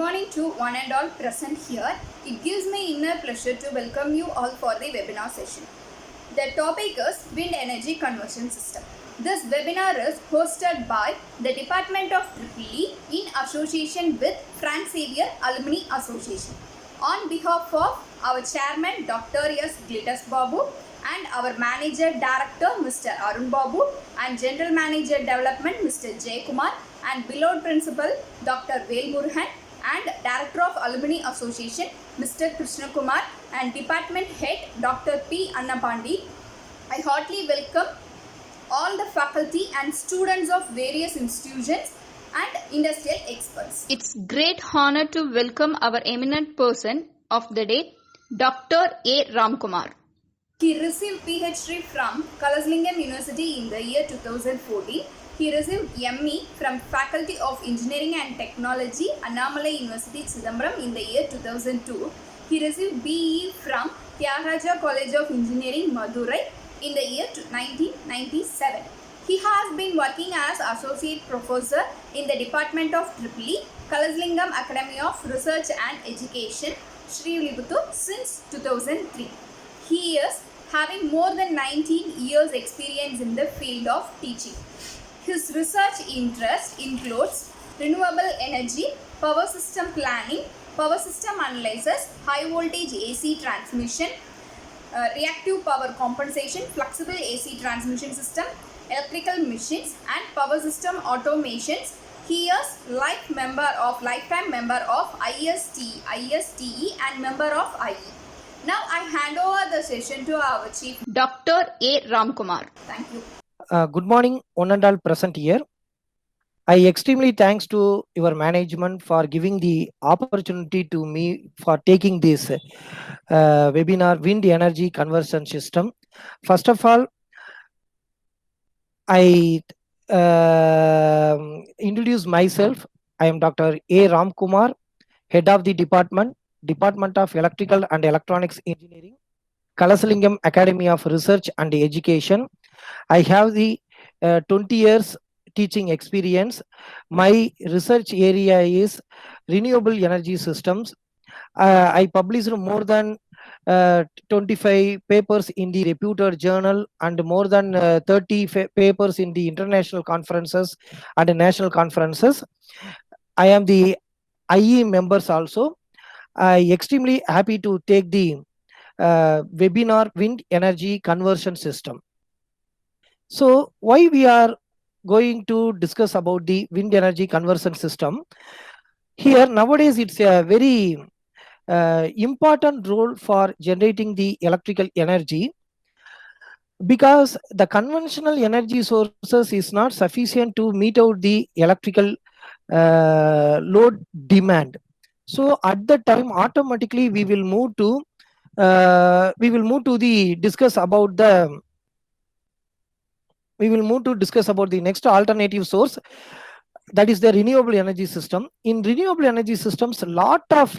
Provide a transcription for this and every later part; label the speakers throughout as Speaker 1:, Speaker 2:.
Speaker 1: morning to one and all present here. It gives me inner pleasure to welcome you all for the webinar session. The topic is Wind Energy Conversion System. This webinar is hosted by the Department of EEE in association with Frank Xavier Alumni Association. On behalf of our chairman Dr. S. Glitas Babu and our manager director Mr. Arun Babu and general manager development Mr. Jay Kumar and beloved principal Dr. Vel Murugan and director of Alumni Association Mr. Krishna Kumar and department head Dr. P. Annapandi, I heartily welcome all the faculty and students of various institutions and industrial experts. It's great honor to welcome our eminent person of the day, Dr. A. Ramkumar. He received PhD from Kalaslingam University in the year 2014. He received ME from Faculty of Engineering and Technology, Annamalai University, Chidambaram in the year 2002. He received BE from Tyagaraja College of Engineering, Madurai in the year 1997. He has been working as Associate Professor in the Department of EEE, Kalaslingam Academy of Research and Education, Srivilibuttur since 2003. He is having more than 19 years experience in the field of teaching. His research interest includes renewable energy, power system planning, power system analysis, high voltage AC transmission, reactive power compensation, flexible AC transmission system, electrical machines and power system automations. He is lifetime member of ISTE and member of IE. Now I hand over the session to our chief, Dr. A. Ramkumar. Thank you.
Speaker 2: Good morning, one and all present here. I extremely thanks to your management for giving the opportunity to me for taking this webinar, Wind Energy Conversion System. First of all, I introduce myself. I am Dr. A. Ramkumar, Head of the Department of Electrical and Electronics Engineering, Kalaslingam Academy of Research and Education. I have the 20 years teaching experience. My research area is renewable energy systems. I published more than 25 papers in the reputed journal and more than 30 papers in the international conferences and national conferences. I am the IE members also. I extremely happy to take the webinar Wind Energy Conversion System. So why we are going to discuss about the wind energy conversion system? Here nowadays it's a very important role for generating the electrical energy, because the conventional energy sources is not sufficient to meet out the electrical load demand. So at that time automatically we will move to discuss about the next alternative source, that is the renewable energy system. In renewable energy systems, a lot of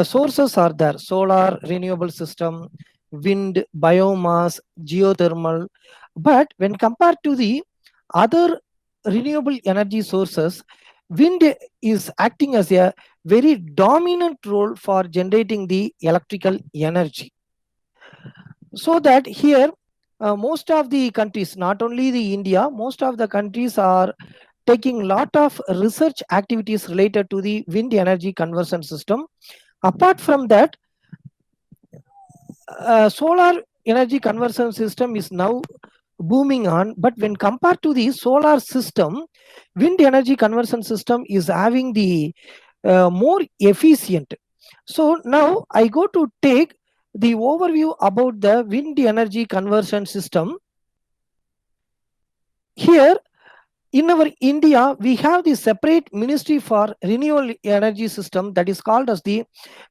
Speaker 2: sources are there: solar renewable system, wind, biomass, geothermal. But when compared to the other renewable energy sources, wind is acting as a very dominant role for generating the electrical energy. So that here most of the countries, not only the India, most of the countries are taking lot of research activities related to the wind energy conversion system. Apart from that, solar energy conversion system is now booming on, but when compared to the solar system, wind energy conversion system is having the more efficient. So now I go to take the overview about the wind energy conversion system. Here in our India, we have the separate Ministry for Renewable Energy System, that is called as the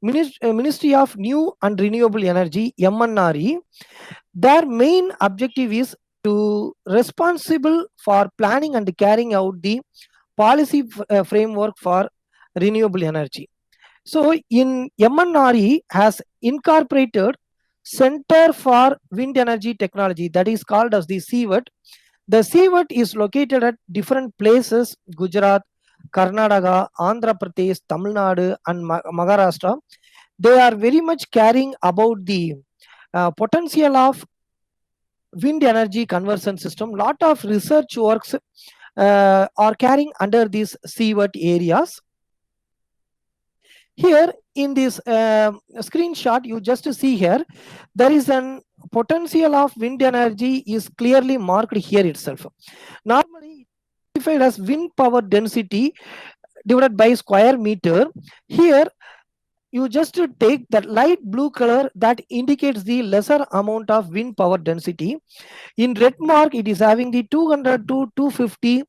Speaker 2: Ministry of New and Renewable Energy, MNRE. Their main objective is to responsible for planning and carrying out the policy framework for renewable energy. So in MNRE has incorporated Center for Wind Energy Technology, that is called as the CWET. The CWET is located at different places: Gujarat, Karnataka, Andhra Pradesh, Tamil Nadu, and Maharashtra, they are very much caring about the potential of wind energy conversion system. Lot of research works are carrying under these seaward areas. Here in this screenshot, you just see here, there is an potential of wind energy is clearly marked here itself. Normally defined as wind power density divided by square meter. Here you just take that light blue color that indicates the lesser amount of wind power density. In red mark, it is having the 200 to 250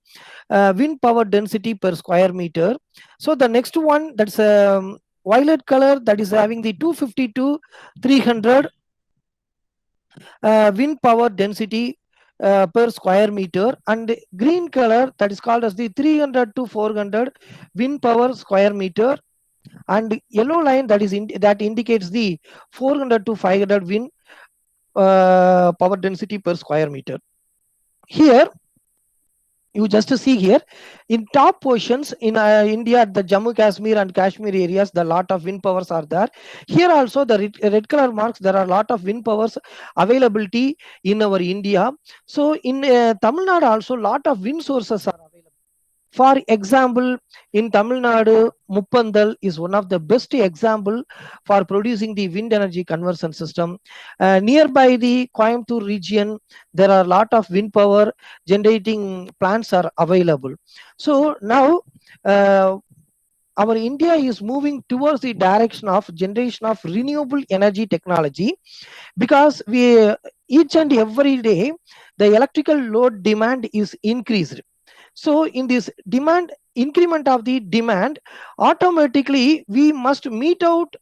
Speaker 2: wind power density per square meter. So the next one, that's violet color, that is having the 250 to 300 wind power density per square meter, and green color, that is called as the 300 to 400 wind power square meter, and yellow line, that is that indicates the 400 to 500 wind power density per square meter. Here you just see here in top portions in India, the Jammu Kashmir and Kashmir areas, the lot of wind powers are there. Here also the red color marks, there are a lot of wind powers availability in our India. So in Tamil Nadu also lot of wind sources are available. For example, in Tamil Nadu, Muppandal is one of the best example for producing the wind energy conversion system. Nearby the Coimbatore region, there are a lot of wind power generating plants are available. So now our India is moving towards the direction of generation of renewable energy technology, because we each and every day the electrical load demand is increased. So in this demand increment of the demand, automatically we must meet out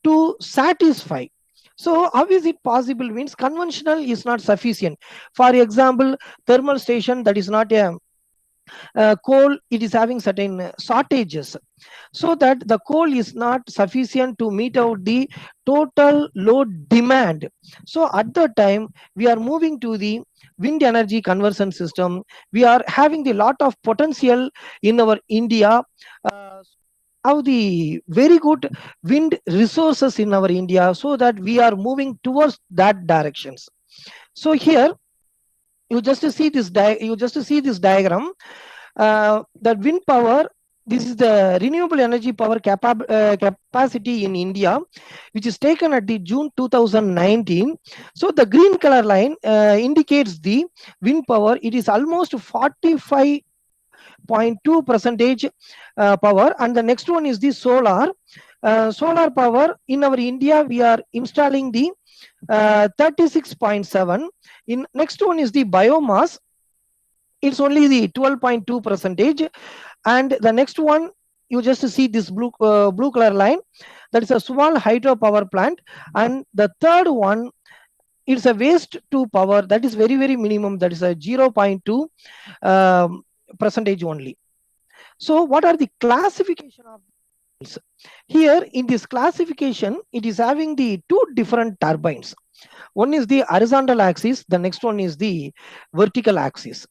Speaker 2: to satisfy. So how is it possible? Means conventional is not sufficient. For example, thermal station, that is not a coal, it is having certain shortages, so that the coal is not sufficient to meet out the total load demand. So at the time we are moving to the wind energy conversion system. We are having the lot of potential in our India, have the very good wind resources in our India, so that we are moving towards that directions. So here you just see this diagram. The wind power, this is the renewable energy power capacity in India, which is taken at the June 2019. So the green color line indicates the wind power. It is almost 45.2% power, and the next one is the solar. Solar power in our India, we are installing the 36.7. In next one is the biomass, it's only the 12.2%, and the next one you just see this blue color line, that is a small hydropower plant, and the third one, it's a waste to power, that is very minimum, that is a 0.2 percentage only. So what are the classification of this? Here in this classification, it is having the two different turbines. One is the horizontal axis, the next one is the vertical axis.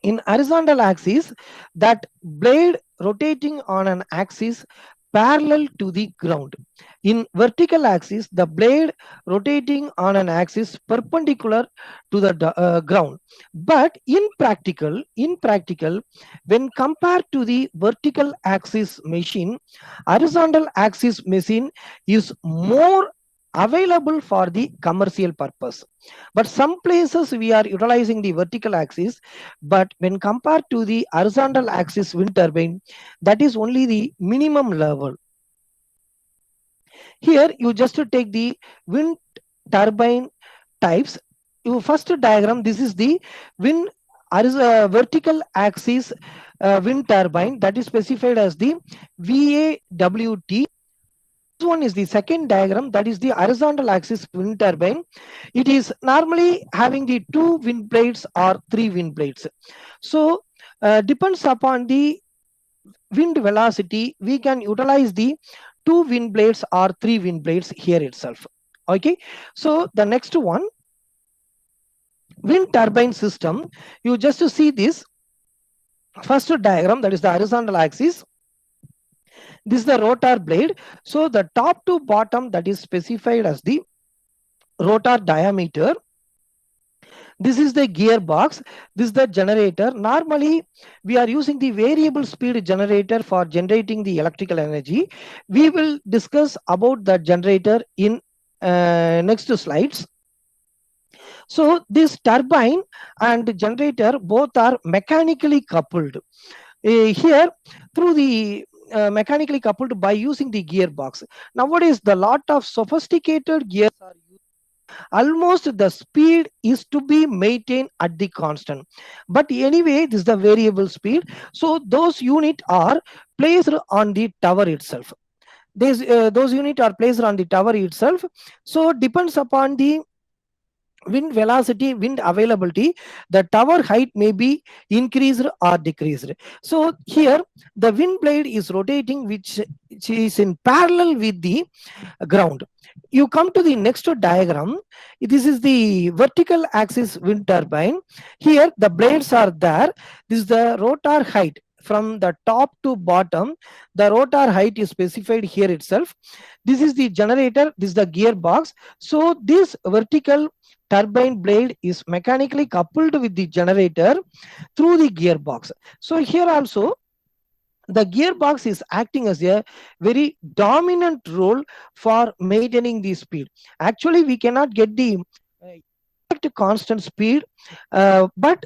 Speaker 2: In horizontal axis, that blade rotating on an axis parallel to the ground. In vertical axis, the blade rotating on an axis perpendicular to the ground. But in practical, when compared to the vertical axis machine, horizontal axis machine is more available for the commercial purpose. But some places we are utilizing the vertical axis, but when compared to the horizontal axis wind turbine, that is only the minimum level. Here you just take the wind turbine types. Your first diagram, this is the wind vertical axis wind turbine, that is specified as the VAWT. This one is the second diagram, that is the horizontal axis wind turbine. It is normally having the 2 wind blades or 3 wind blades. So depends upon the wind velocity, we can utilize the 2 wind blades or 3 wind blades here itself. Okay, so the next one, wind turbine system, you just see this. First diagram, that is the horizontal axis. This is the rotor blade. So the top to bottom, that is specified as the rotor diameter. This is the gearbox. This is the generator. Normally, we are using the variable speed generator for generating the electrical energy. We will discuss about the generator in next slides. So this turbine and generator both are mechanically coupled. Here, through the mechanically coupled by using the gearbox. Nowadays, the lot of sophisticated gears are used. Almost the speed is to be maintained at the constant, but anyway this is the variable speed. So those unit are placed on the tower itself. Those unit are placed on the tower itself. So depends upon the wind velocity, wind availability, the tower height may be increased or decreased. So here the wind blade is rotating, which is in parallel with the ground. You come to the next diagram. This is the vertical axis wind turbine. Here the blades are there. This is the rotor height from the top to bottom. The rotor height is specified here itself. This is the generator. This is the gearbox. So this vertical turbine blade is mechanically coupled with the generator through the gearbox. So here also the gearbox is acting as a very dominant role for maintaining the speed. Actually, we cannot get the exact constant speed, but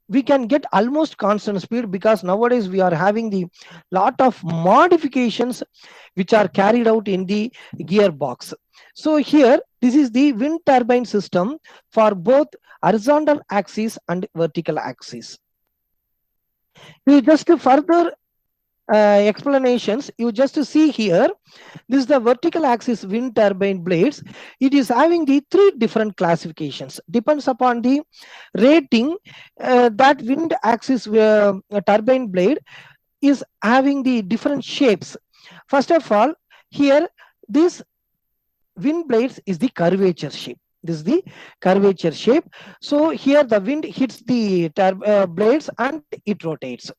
Speaker 2: we can get almost constant speed, because nowadays we are having the lot of modifications which are carried out in the gearbox. So here this is the wind turbine system for both horizontal axis and vertical axis. We just further explanations, you just see here, this is the vertical axis wind turbine blades. It is having the 3 different classifications. Depends upon the rating, that wind axis turbine blade is having the different shapes. First of all, here this wind blades is the curvature shape. This is the curvature shape. So here the wind hits the blades and it rotates.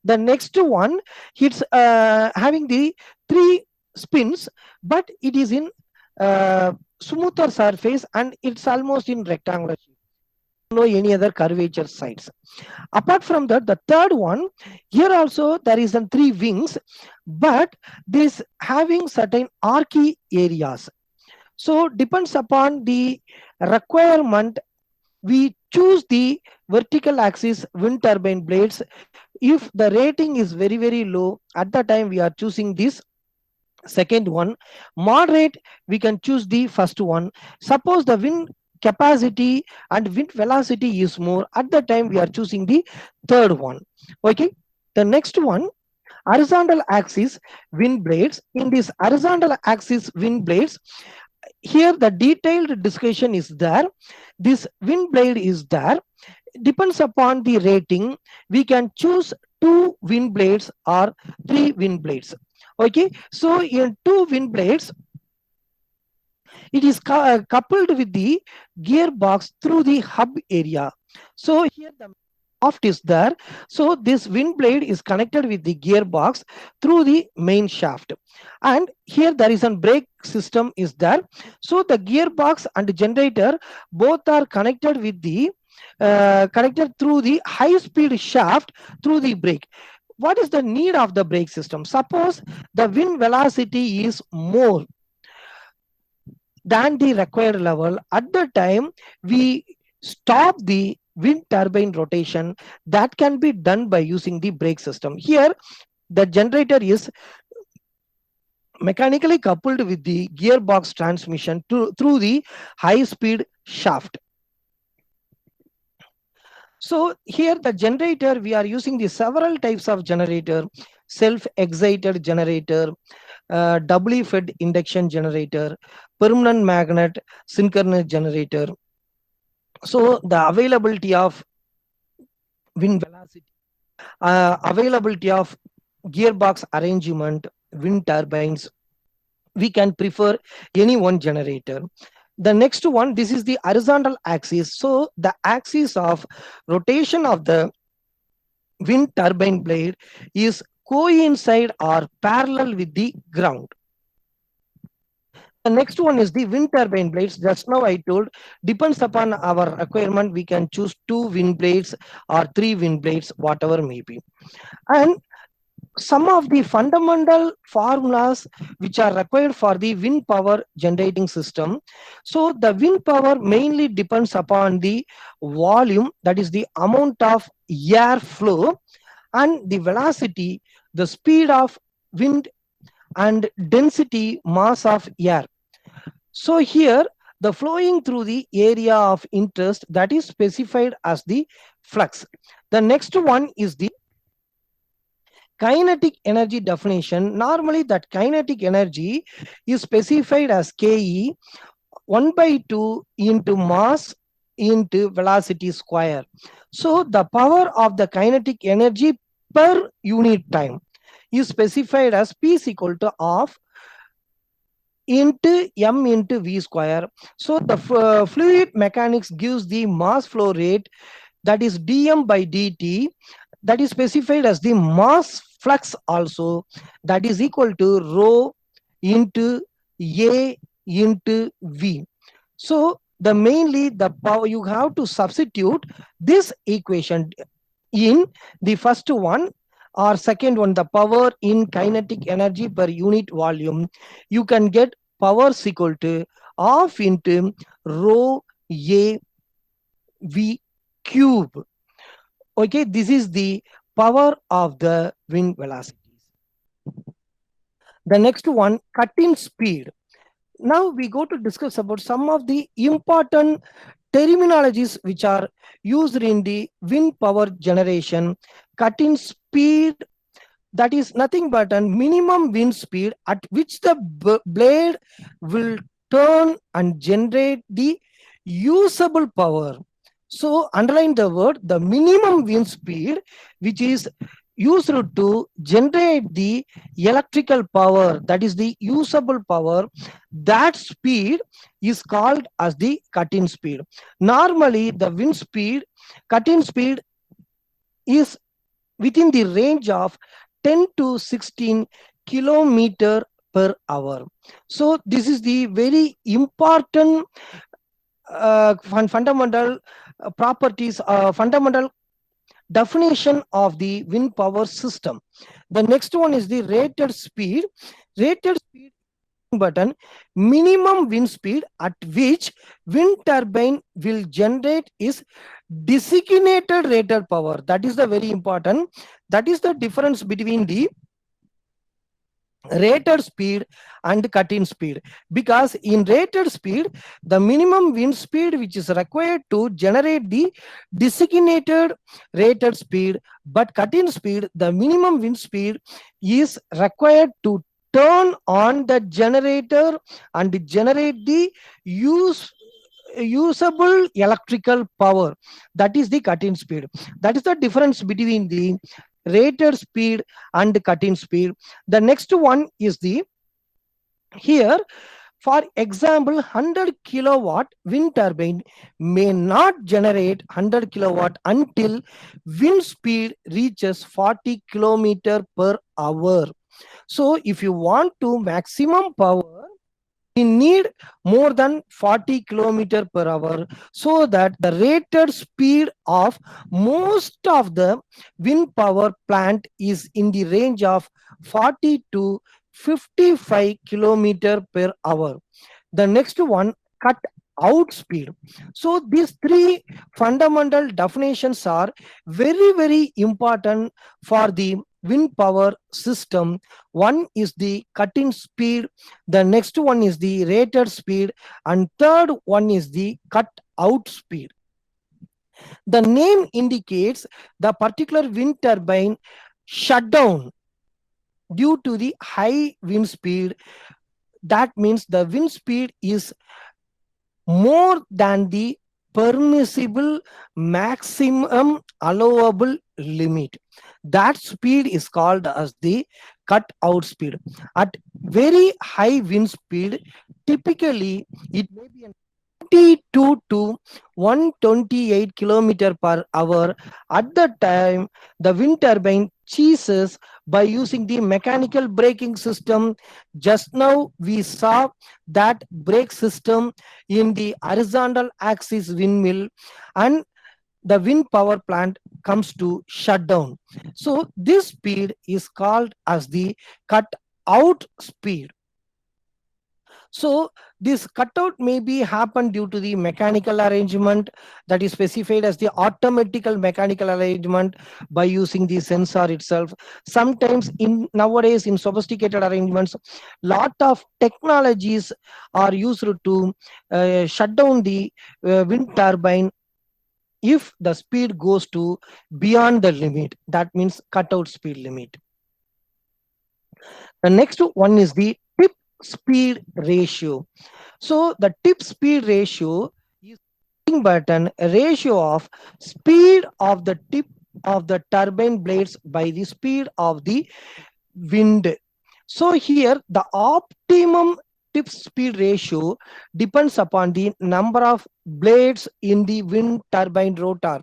Speaker 2: The next one hits having the 3 spins, but it is in smoother surface and it's almost in rectangular shape. No any other curvature sides. Apart from that, the third one, here also there is 3 wings, but this having certain archy areas. So depends upon the requirement, we choose the vertical axis wind turbine blades. If the rating is very, very low, at the time we are choosing this second one. Moderate, we can choose the first one. Suppose the wind capacity and wind velocity is more, at the time we are choosing the third one. Okay, the next one, horizontal axis wind blades. In this horizontal axis wind blades, here the detailed discussion is there. This wind blade is there. Depends upon the rating, we can choose 2 wind blades or 3 wind blades. Okay, so in 2 wind blades, it is coupled with the gearbox through the hub area. So here the shaft is there. So this wind blade is connected with the gearbox through the main shaft. And here there is a brake system is there. So the gearbox and generator both are connected with the connected through the high speed shaft through the brake. What is the need of the brake system? Suppose the wind velocity is more than the required level, at the time we stop the wind turbine rotation. That can be done by using the brake system. Here the generator is mechanically coupled with the gearbox transmission through the high speed shaft. So here the generator, we are using the several types of generator: self-excited generator, doubly fed induction generator, permanent magnet synchronous generator. So the availability of wind velocity, availability of gearbox arrangement, wind turbines, we can prefer any one generator. The next one, this is the horizontal axis. So the axis of rotation of the wind turbine blade is coincide or parallel with the ground. The next one is the wind turbine blades. Just now I told, depends upon our requirement, we can choose 2 wind blades or 3 wind blades, whatever may be. And some of the fundamental formulas which are required for the wind power generating system. So the wind power mainly depends upon the volume, that is the amount of air flow, and the velocity, the speed of wind, and density mass of air. So here the flowing through the area of interest, that is specified as the flux. The next one is the kinetic energy definition. Normally that kinetic energy is specified as Ke 1 by 2 into mass into velocity square. So the power of the kinetic energy per unit time is specified as P is equal to half into m into v square. So the fluid mechanics gives the mass flow rate, that is dm by dt, that is specified as the mass flux also, that is equal to rho into a into v. So the mainly the power, you have to substitute this equation in the first one or second one, the power in kinetic energy per unit volume. You can get power is equal to half into rho a v cube. Okay, this is the power of the wind velocities. The next one, cut-in speed. Now we go to discuss about some of the important terminologies which are used in the wind power generation. Cut-in speed, that is nothing but a minimum wind speed at which the blade will turn and generate the usable power. So underline the word, the minimum wind speed which is used to generate the electrical power, that is the usable power, that speed is called as the cut-in speed. Normally the wind speed, cut-in speed is within the range of 10 to 16 kilometer per hour. So this is the very important fundamental properties, fundamental definition of the wind power system. The next one is the rated speed. Rated speed button, minimum wind speed at which wind turbine will generate is designated rated power. That is the very important. That is the difference between the rated speed and cut-in speed, because in rated speed the minimum wind speed which is required to generate the designated rated speed, but cut-in speed the minimum wind speed is required to turn on the generator and generate the usable electrical power. That is the cut-in speed. That is the difference between the rated speed and cut-in speed. The next one is the, here for example 100 kilowatt wind turbine may not generate 100 kilowatt until wind speed reaches 40 kilometer per hour. So if you want to maximum power, we need more than 40 kilometer per hour, so that the rated speed of most of the wind power plant is in the range of 40 to 55 kilometer per hour. The next one, cut out speed. So these three fundamental definitions are very, very important for the wind power system. One is the cut-in speed, the next one is the rated speed, and third one is the cut out speed. The name indicates the particular wind turbine shut down due to the high wind speed. That means the wind speed is more than the permissible maximum allowable limit. That speed is called as the cut out speed. At very high wind speed, typically it may be 92 to 128 kilometer per hour. At the time, the wind turbine cheeses by using the mechanical braking system. Just now we saw that brake system in the horizontal axis windmill, and the wind power plant comes to shut down. So this speed is called as the cut out speed. So this cutout may be happen due to the mechanical arrangement, that is specified as the automatical mechanical arrangement by using the sensor itself. Sometimes in nowadays in sophisticated arrangements, lot of technologies are used to shut down the wind turbine if the speed goes to beyond the limit. That means cutout speed limit. The next one is the tip speed ratio. So the tip speed ratio is nothing but a ratio of speed of the tip of the turbine blades by the speed of the wind. So here the optimum tip speed ratio depends upon the number of blades in the wind turbine rotor.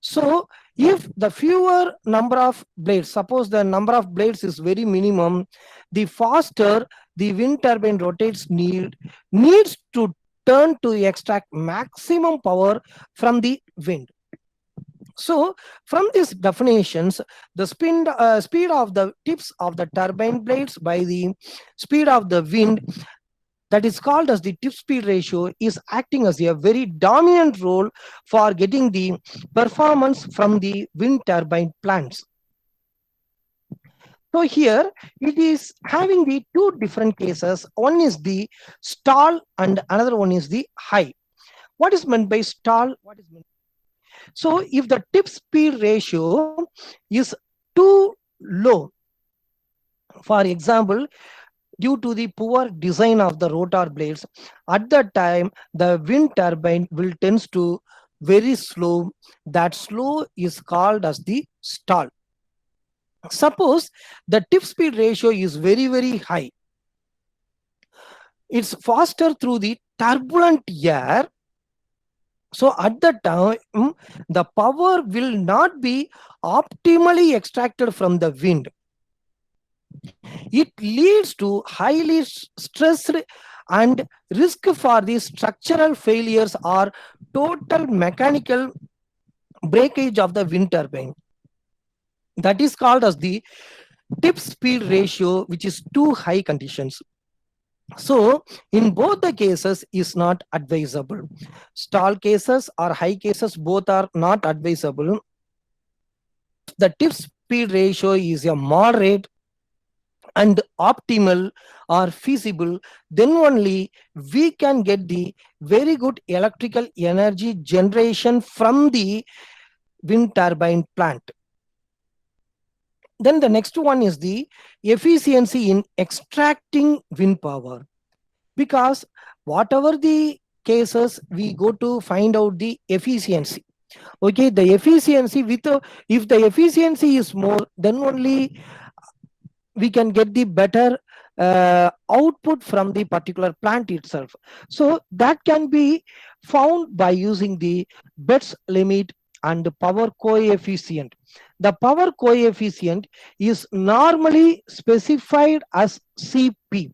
Speaker 2: So if the fewer number of blades, suppose the number of blades is very minimum, the faster the wind turbine rotates needs to turn to extract maximum power from the wind. So from these definitions, the speed of the tips of the turbine blades by the speed of the wind, that is called as the tip speed ratio, is acting as a very dominant role for getting the performance from the wind turbine plants. So here it is having the two different cases. One is the stall and another one is the high. What is meant by stall? What is meant? So if the tip speed ratio is too low, for example, due to the poor design of the rotor blades, at that time the wind turbine will tends to very slow. That slow is called as the stall. Suppose the tip speed ratio is very high, it's faster through the turbulent air. So at that time the power will not be optimally extracted from the wind. It leads to highly stressed and risk for the structural failures or total mechanical breakage of the wind turbine. That is called as the tip speed ratio, which is too high conditions. So in both the cases is not advisable. Stall cases or high cases, both are not advisable. The tip speed ratio is a moderate and optimal or feasible, then only we can get the very good electrical energy generation from the wind turbine plant. Then the next one is the efficiency in extracting wind power, because whatever the cases we go to find out the efficiency. Okay, the efficiency if the efficiency is more, then only we can get the better output from the particular plant itself. So that can be found by using the Betz limit and power coefficient. The power coefficient is normally specified as Cp,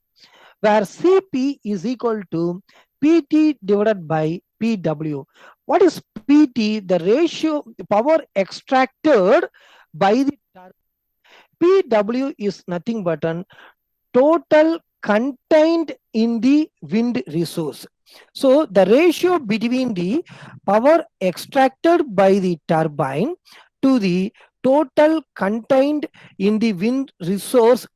Speaker 2: where Cp is equal to Pt divided by Pw. What is Pt? The ratio power extracted by the turbine. Pw is nothing but an total contained in the wind resource. So the ratio between the power extracted by the turbine to the total contained in the wind resource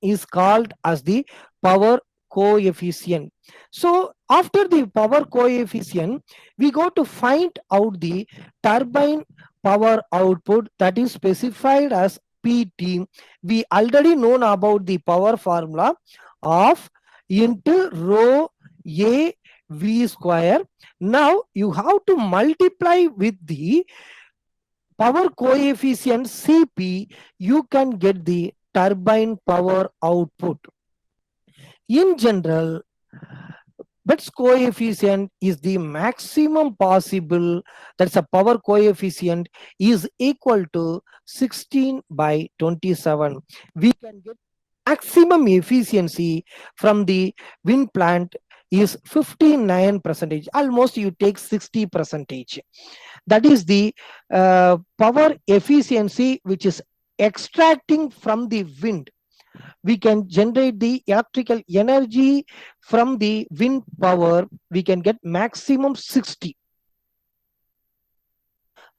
Speaker 2: is called as the power coefficient. So after the power coefficient, we go to find out the turbine power output, that is specified as Pt. We already known about the power formula of into rho a v square. Now you have to multiply with the power coefficient Cp, you can get the turbine power output. In general, Betz coefficient is the maximum possible, that's a power coefficient is equal to 16 by 27. We can get maximum efficiency from the wind plant is 59 percentage, almost you take 60 percentage. That is the power efficiency which is extracting from the wind. We can generate the electrical energy from the wind power, we can get maximum 60.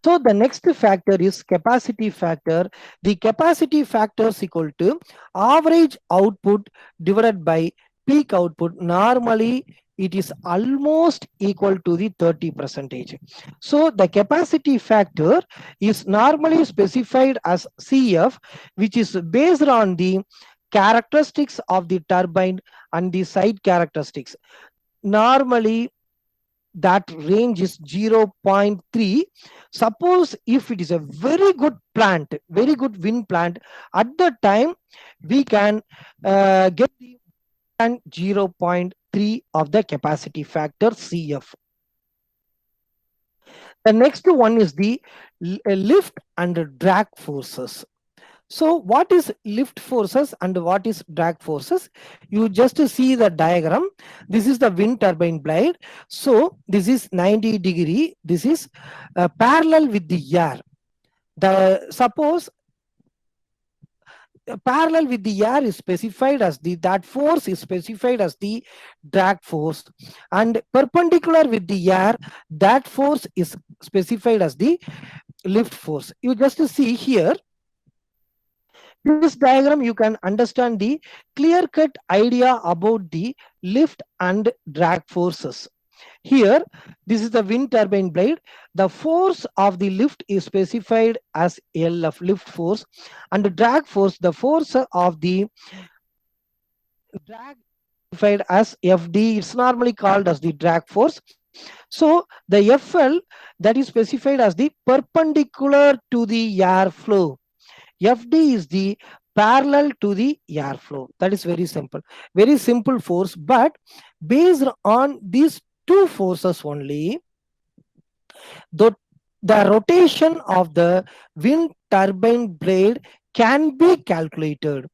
Speaker 2: So the next factor is capacity factor. The capacity factor is equal to average output divided by peak output. Normally it is almost equal to the 30 percentage. So the capacity factor is normally specified as CF, which is based on the characteristics of the turbine and the site characteristics. Normally that range is 0.3. Suppose if it is a very good plant, very good wind plant, at the time we can get the 0.3 of the capacity factor CF. The next one is the lift and drag forces. So what is lift forces and what is drag forces? You just see the diagram. This is the wind turbine blade. So this is 90-degree. This is parallel with the air. Suppose parallel with the air is specified as that force is specified as the drag force, and perpendicular with the air, that force is specified as the lift force. You just see here, this diagram you can understand the clear-cut idea about the lift and drag forces. Here, this is the wind turbine blade. The force of the lift is specified as LF, lift force, and the drag force, the force of the drag specified as FD. It's normally called as the drag force. So the FL, that is specified as the perpendicular to the airflow. FD is the parallel to the airflow. That is very simple force, but based on these two forces only, the rotation of the wind turbine blade can be calculated.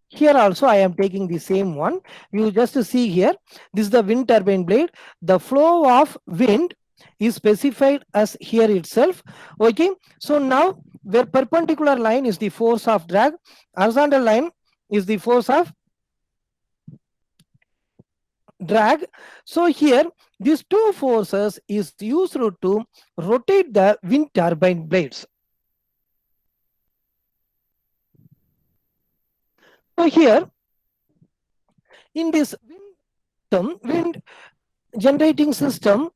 Speaker 2: Here also I am taking the same one. You just see here, this is the wind turbine blade. The flow of wind is specified as here itself. Okay, so now where perpendicular line is the force of drag, horizontal line is the force of drag. So here these two forces is used to rotate the wind turbine blades. So here in this wind generating system,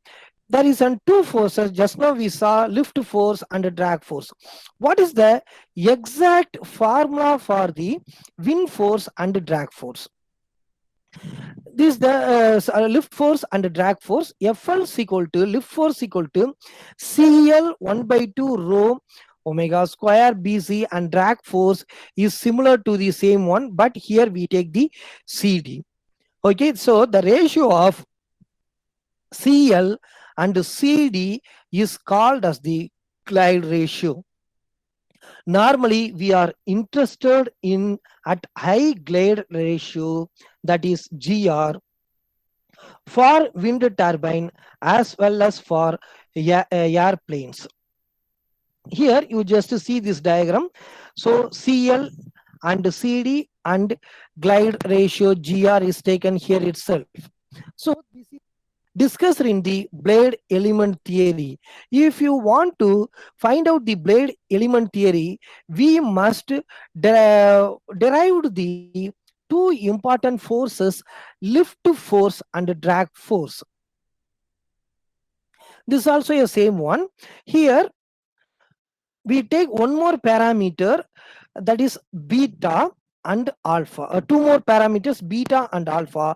Speaker 2: there is two forces. Just now we saw lift force and drag force. What is the exact formula for the wind force and drag force? This the lift force and drag force. FL is equal to lift force equal to CL 1/2 rho omega square BC, and drag force is similar to the same one, but here we take the CD. Okay, so the ratio of CL and CD is called as the glide ratio. Normally we are interested in at high glide ratio, that is GR, for wind turbine as well as for airplanes. Here you just see this diagram. So CL and CD and glide ratio GR is taken here itself. So this is discussed in the blade element theory. If you want to find out the blade element theory, we must derive the two important forces, lift force and drag force. This is also a same one. Here we take one more parameter, that is beta and alpha. Two more parameters, beta and alpha.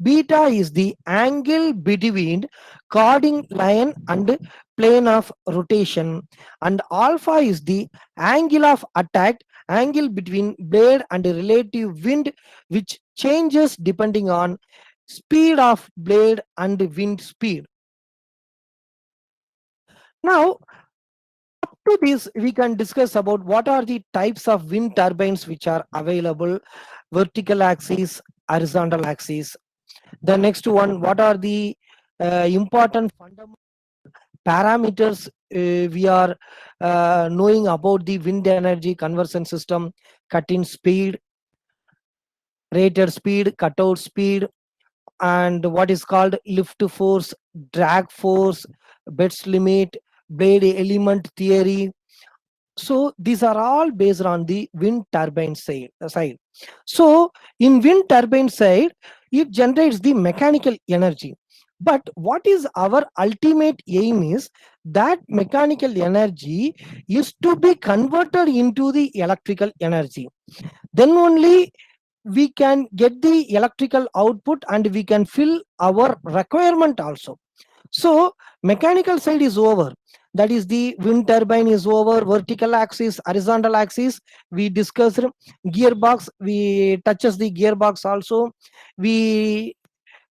Speaker 2: Beta is the angle between cording line and plane of rotation, and alpha is the angle of attack, angle between blade and relative wind which changes depending on speed of blade and wind speed. Now, to this, we can discuss about what are the types of wind turbines which are available: vertical axis, horizontal axis. The next one, what are the important fundamental parameters we are knowing about the wind energy conversion system: cut-in speed, rated speed, cutout speed, and what is called lift force, drag force, Betz limit, blade element theory. So these are all based on the wind turbine side. So in wind turbine side, it generates the mechanical energy. But what is our ultimate aim is that mechanical energy is to be converted into the electrical energy. Then only we can get the electrical output and we can fill our requirement also. So mechanical side is over. That is, the wind turbine is over. Vertical axis, horizontal axis, we discussed. Gearbox, we touches the gearbox also. We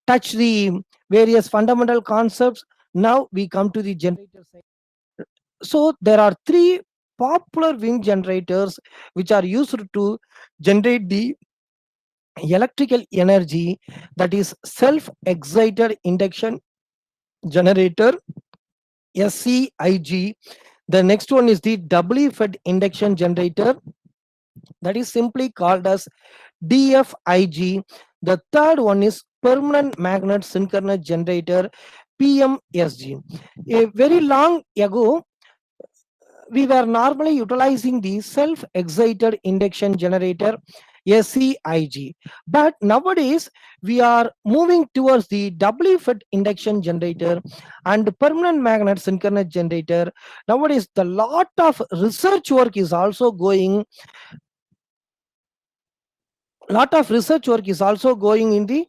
Speaker 2: touch the various fundamental concepts. Now we come to the generator side. So there are three popular wind generators which are used to generate the electrical energy, that is self excited induction generator, SEIG. The next one is the doubly fed induction generator, that is simply called as DFIG. The third one is permanent magnet synchronous generator, PMSG. A very long ago, we were normally utilizing the self-excited induction generator, SEIG. But nowadays, we are moving towards the doubly fed induction generator and permanent magnet synchronous generator. Nowadays, the lot of research work is also going. Lot of research work is also going in the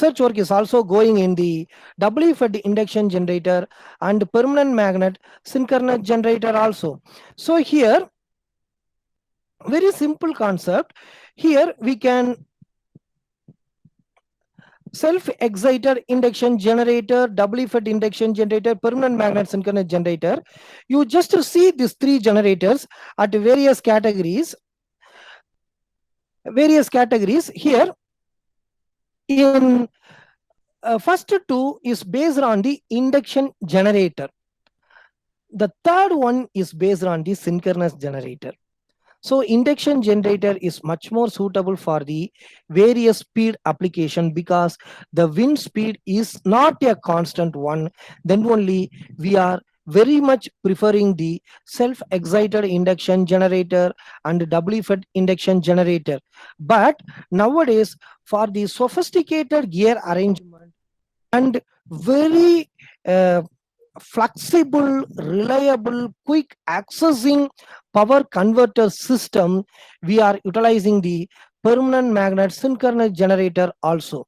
Speaker 2: research work is also going in the doubly fed induction generator and permanent magnet synchronous generator also. So here, very simple concept. Here we can self-excited induction generator, doubly fed induction generator, permanent magnet synchronous generator. You just to see these three generators at various categories. Here in first two is based on the induction generator. The third one is based on the synchronous generator. So induction generator is much more suitable for the various speed application because the wind speed is not a constant one. Then only we are very much preferring the self-excited induction generator and doubly fed induction generator. But nowadays, for the sophisticated gear arrangement and very flexible, reliable, quick accessing power converter system, we are utilizing the permanent magnet synchronous generator also.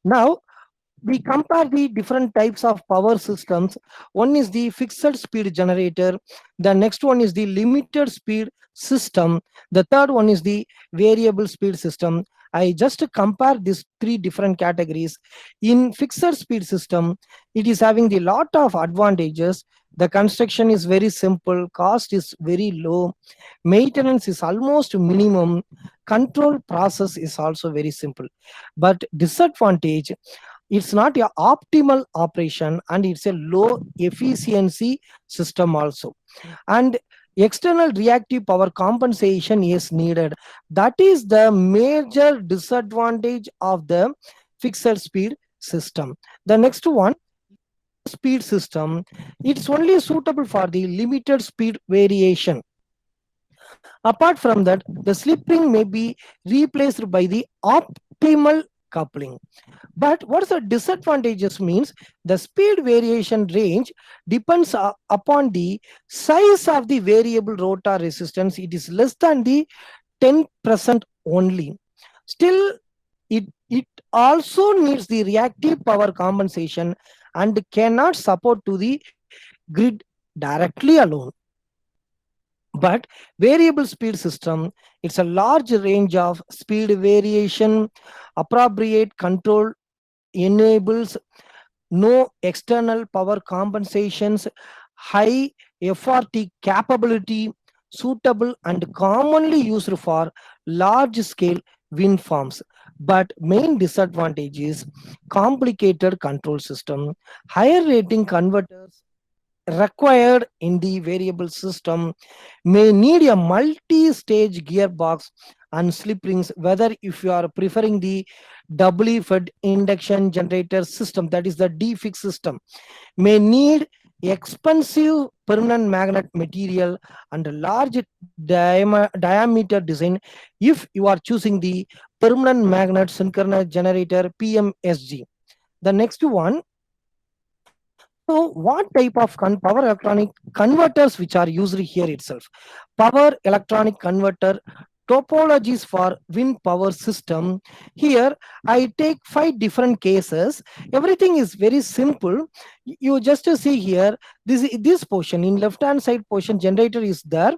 Speaker 2: Now, we compare the different types of power systems. One is the fixed speed generator. The next one is the limited speed system. The third one is the variable speed system. I just compare these three different categories. In fixed speed system, it is having the lot of advantages. The construction is very simple, cost is very low, maintenance is almost minimum, control process is also very simple. But disadvantage, it's not a optimal operation and it's a low efficiency system also. And external reactive power compensation is needed. That is the major disadvantage of the fixed speed system. The next one, speed system, it's only suitable for the limited speed variation. Apart from that, the slip ring may be replaced by the optimal coupling. But what's the disadvantages means the speed variation range depends upon the size of the variable rotor resistance. It is less than the 10% only. Still, it also needs the reactive power compensation and cannot support to the grid directly alone. But variable speed system, it's a large range of speed variation. Appropriate control enables no external power compensations, high FRT capability, suitable and commonly used for large scale wind farms. But main disadvantage is complicated control system, higher rating converters required in the variable system, may need a multi-stage gearbox and slip rings, whether if you are preferring the doubly fed induction generator system, that is the DFIX system, may need expensive permanent magnet material and a large diameter design if you are choosing the permanent magnet synchronous generator PMSG. The next one, so what type of power electronic converters which are used here itself? Power electronic converter topologies for wind power system. Here I take 5 different cases. Everything is very simple. You just see here, this portion in left hand side portion generator is there.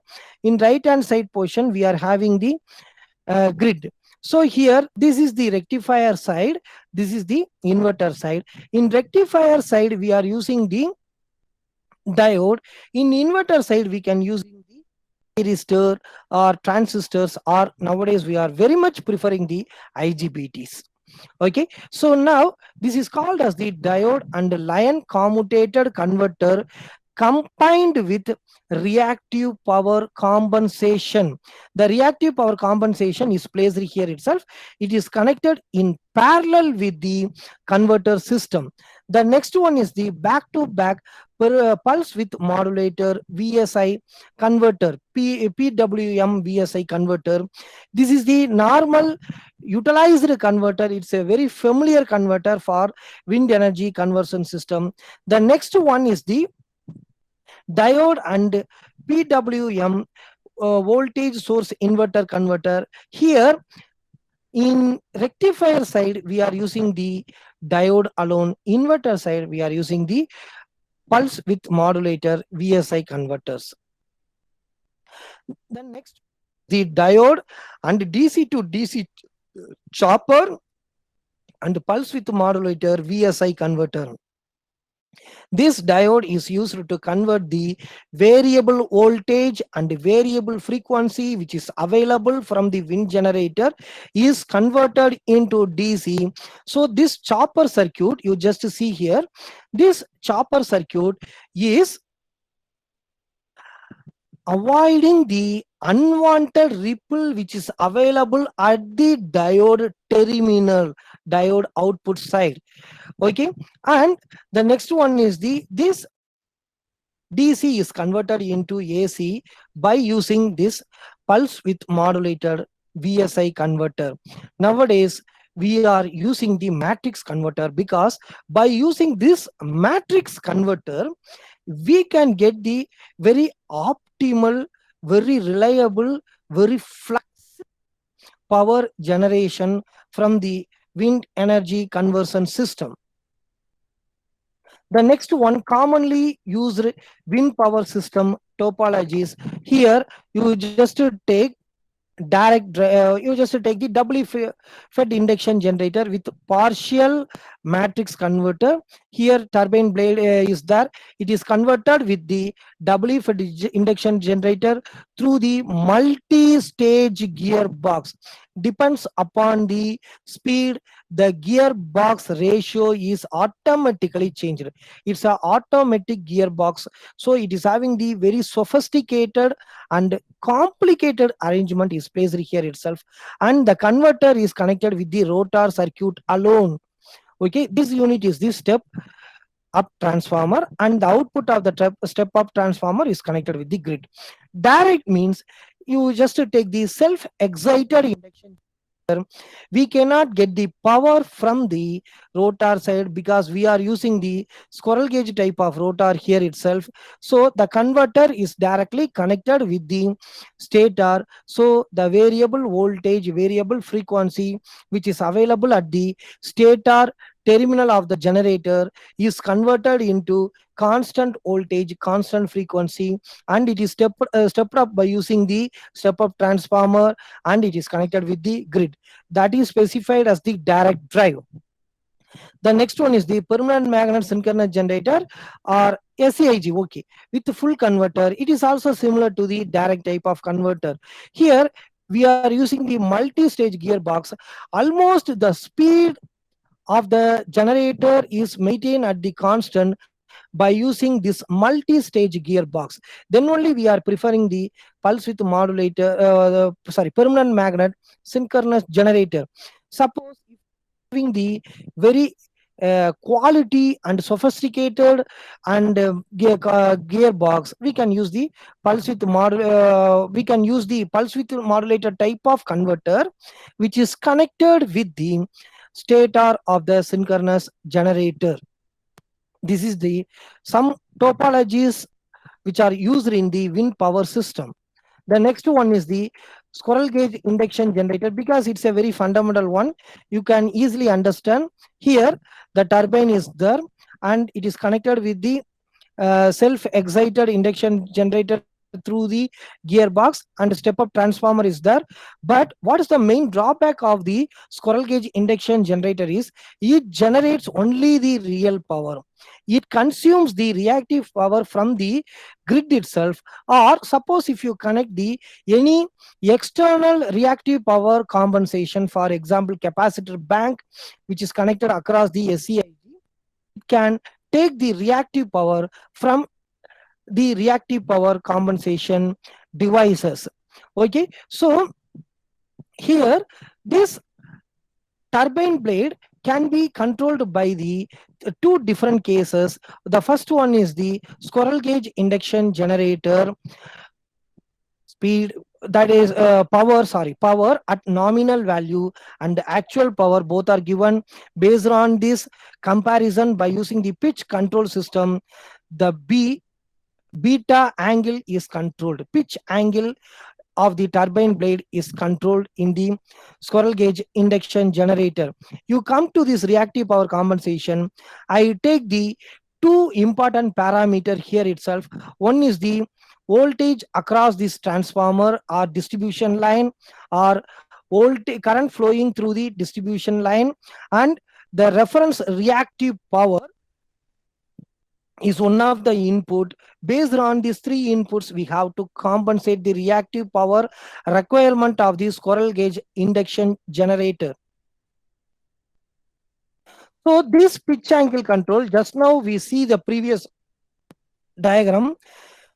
Speaker 2: In right hand side portion we are having the grid. So here this is the rectifier side, this is the inverter side. In rectifier side we are using the diode. In inverter side we can use the thyristor or transistors, or nowadays we are very much preferring the IGBTs. Okay, so now this is called as the diode and lion commutated converter combined with reactive power compensation. The reactive power compensation is placed here itself. It is connected in parallel with the converter system. The next one is the back-to-back pulse width modulator VSI converter, PWM VSI converter. This is the normal utilized converter. It's a very familiar converter for wind energy conversion system. The next one is the diode and PWM voltage source inverter converter. Here in rectifier side we are using the diode alone, inverter side we are using the pulse width modulator VSI converters. Then next, the diode and DC to DC chopper and pulse width modulator VSI converter. This diode is used to convert the variable voltage and variable frequency which is available from the wind generator is converted into DC. So this chopper circuit you just see here, this chopper circuit is avoiding the unwanted ripple which is available at the diode terminal, diode output side. Okay, and the next one is this DC is converted into AC by using this pulse width modulator VSI converter. Nowadays we are using the matrix converter, because by using this matrix converter we can get the very optimal, very reliable, very flexible power generation from the wind energy conversion system. The next one, commonly used wind power system topologies. Here you just take you just take the doubly fed induction generator with partial matrix converter. Here turbine blade is there. It is converted with the doubly fed induction generator through the multi-stage gearbox. Depends upon the speed, the gearbox ratio is automatically changed. It's an automatic gearbox, so it is having the very sophisticated and complicated arrangement is placed here itself, and the converter is connected with the rotor circuit alone. Okay, this unit is the step up transformer, and the output of the step up transformer is connected with the grid. Direct means you just take the self excited induction. We cannot get the power from the rotor side because we are using the squirrel cage type of rotor here itself. So the converter is directly connected with the stator. So the variable voltage, variable frequency which is available at the stator terminal of the generator is converted into constant voltage, constant frequency, and it is stepped up by using the step up transformer, and it is connected with the grid. That is specified as the direct drive. The next one is the permanent magnet synchronous generator, or SAIG. Okay, with the full converter, it is also similar to the direct type of converter. Here we are using the multi-stage gearbox. Almost the speed of the generator is maintained at the constant by using this multi-stage gearbox. Then only we are preferring the pulse width modulator, permanent magnet synchronous generator. Suppose having the very quality and sophisticated and gearbox, we can use the we can use the pulse width modulator type of converter, which is connected with the stator of the synchronous generator. This is the some topologies which are used in the wind power system. The next one is the squirrel cage induction generator, because it's a very fundamental one. You can easily understand. Here the turbine is there, and it is connected with the self-excited induction generator through the gearbox, and step up transformer is there. But what is the main drawback of the squirrel cage induction generator is it generates only the real power. It consumes the reactive power from the grid itself, or suppose if you connect the any external reactive power compensation, for example capacitor bank, which is connected across the SCIG, it can take the reactive power from the reactive power compensation devices. Okay, so here this turbine blade can be controlled by the two different cases. The first one is the squirrel cage induction generator speed, that is power at nominal value and the actual power, both are given. Based on this comparison by using the pitch control system, the beta angle is controlled. Pitch angle of the turbine blade is controlled in the squirrel cage induction generator. You come to this reactive power compensation. I take the two important parameter here itself. One is the voltage across this transformer or distribution line, or voltage current flowing through the distribution line, and the reference reactive power is one of the input. Based on these three inputs, we have to compensate the reactive power requirement of the squirrel cage induction generator. So this pitch angle control, just now we see the previous diagram.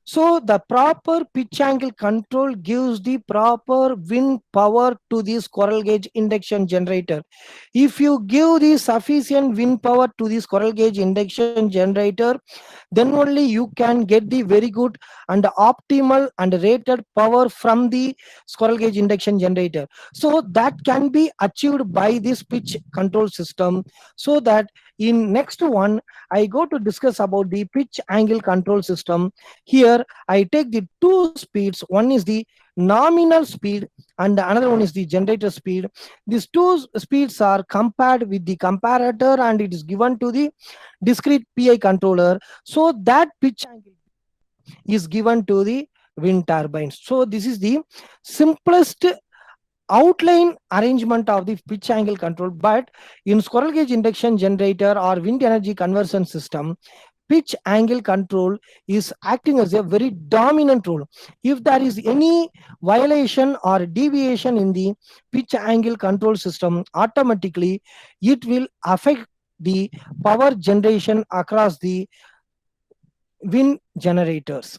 Speaker 2: So the proper pitch angle control gives the proper wind power to the squirrel cage induction generator. If you give the sufficient wind power to the squirrel cage induction generator, then only you can get the very good and optimal and rated power from the squirrel cage induction generator. So that can be achieved by this pitch control system. So that in next one, I go to discuss about the pitch angle control system. Here I take the two speeds. One is the nominal speed and another one is the generator speed. These two speeds are compared with the comparator, and it is given to the discrete PI controller. So that pitch angle is given to the wind turbines. So this is the simplest outline arrangement of the pitch angle control. But in squirrel cage induction generator or wind energy conversion system, pitch angle control is acting as a very dominant role. If there is any violation or deviation in the pitch angle control system, automatically it will affect the power generation across the wind generators.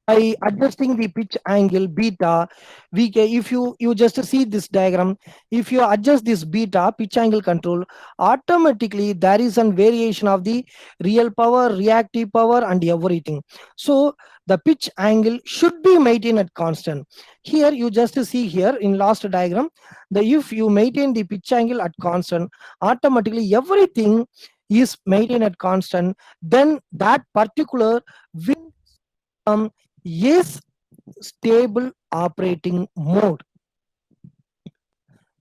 Speaker 2: By adjusting the pitch angle beta, if you just see this diagram, if you adjust this beta pitch angle control, automatically there is a variation of the real power, reactive power, and everything. So the pitch angle should be maintained at constant. Here you just see here in last diagram, if you maintain the pitch angle at constant, automatically everything is maintained at constant, then that particular wind is stable operating mode.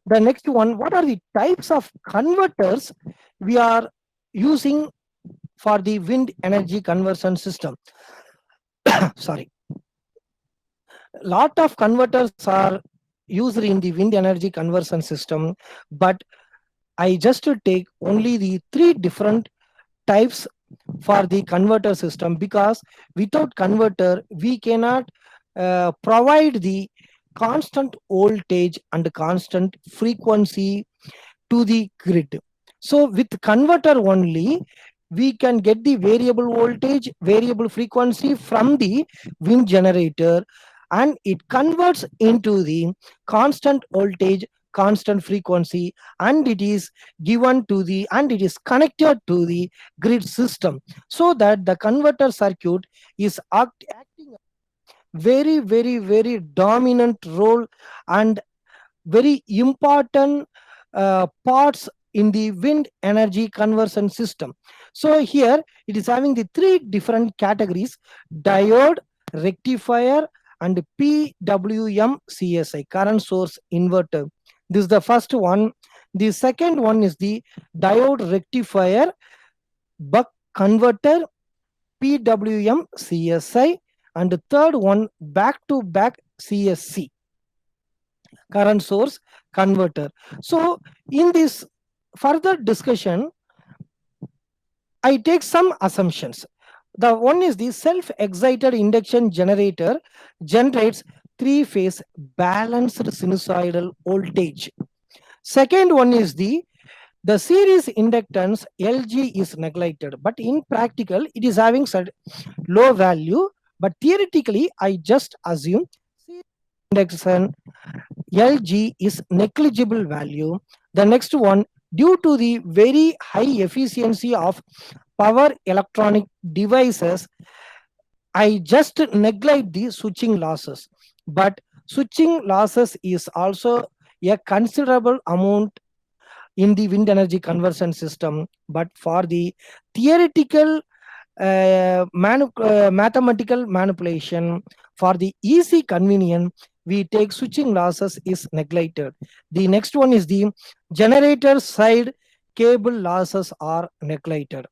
Speaker 2: The next one, what are the types of converters we are using for the wind energy conversion system. Sorry, lot of converters are used in the wind energy conversion system, but I just take only the three different types for the converter system, because without converter we cannot provide the constant voltage and constant frequency to the grid. So with converter only we can get the variable voltage, variable frequency from the wind generator, and it converts into the constant voltage, constant frequency, and it is given to the, and it is connected to the grid system, so that the converter circuit is acting very dominant role and very important parts in the wind energy conversion system. So here it is having the three different categories: diode, rectifier, and PWM CSI, current source inverter. This is the first one. The second one is the diode rectifier, buck converter, PWM CSI, and the third one back to back CSC, current source converter. So in this further discussion, I take some assumptions. The one is the self-excited induction generator generates three-phase balanced sinusoidal voltage. Second one is the series inductance LG is neglected, but in practical it is having low value, but theoretically I just assume series induction LG is negligible value. The next one, due to the very high efficiency of power electronic devices, I just neglect the switching losses. But switching losses is also a considerable amount in the wind energy conversion system. But for the theoretical mathematical manipulation, for the easy convenience, we take switching losses is neglected. The next one is the generator side cable losses are neglected.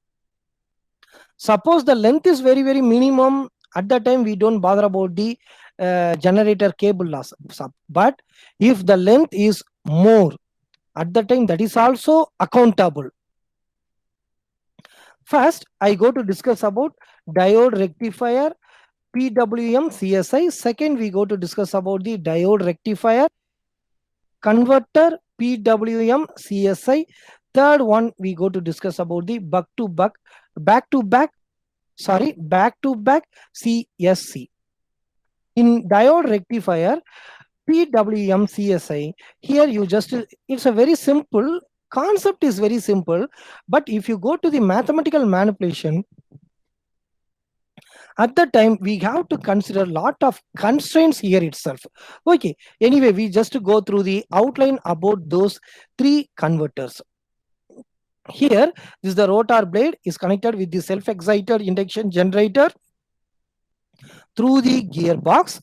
Speaker 2: Suppose the length is very minimum, at that time we don't bother about the generator cable loss. But if the length is more, at the time that is also accountable. First, I go to discuss about diode rectifier, PWM CSI. Second, we go to discuss about the diode rectifier, converter, PWM CSI. Third one, we go to discuss about the back to back CSC. In diode rectifier, PWM CSI, here you just, it's a very simple concept, is very simple, but if you go to the mathematical manipulation, at that time we have to consider a lot of constraints here itself. Okay, anyway, we just go through the outline about those three converters. Here, this is the rotor blade is connected with the self-excited induction generator through the gearbox,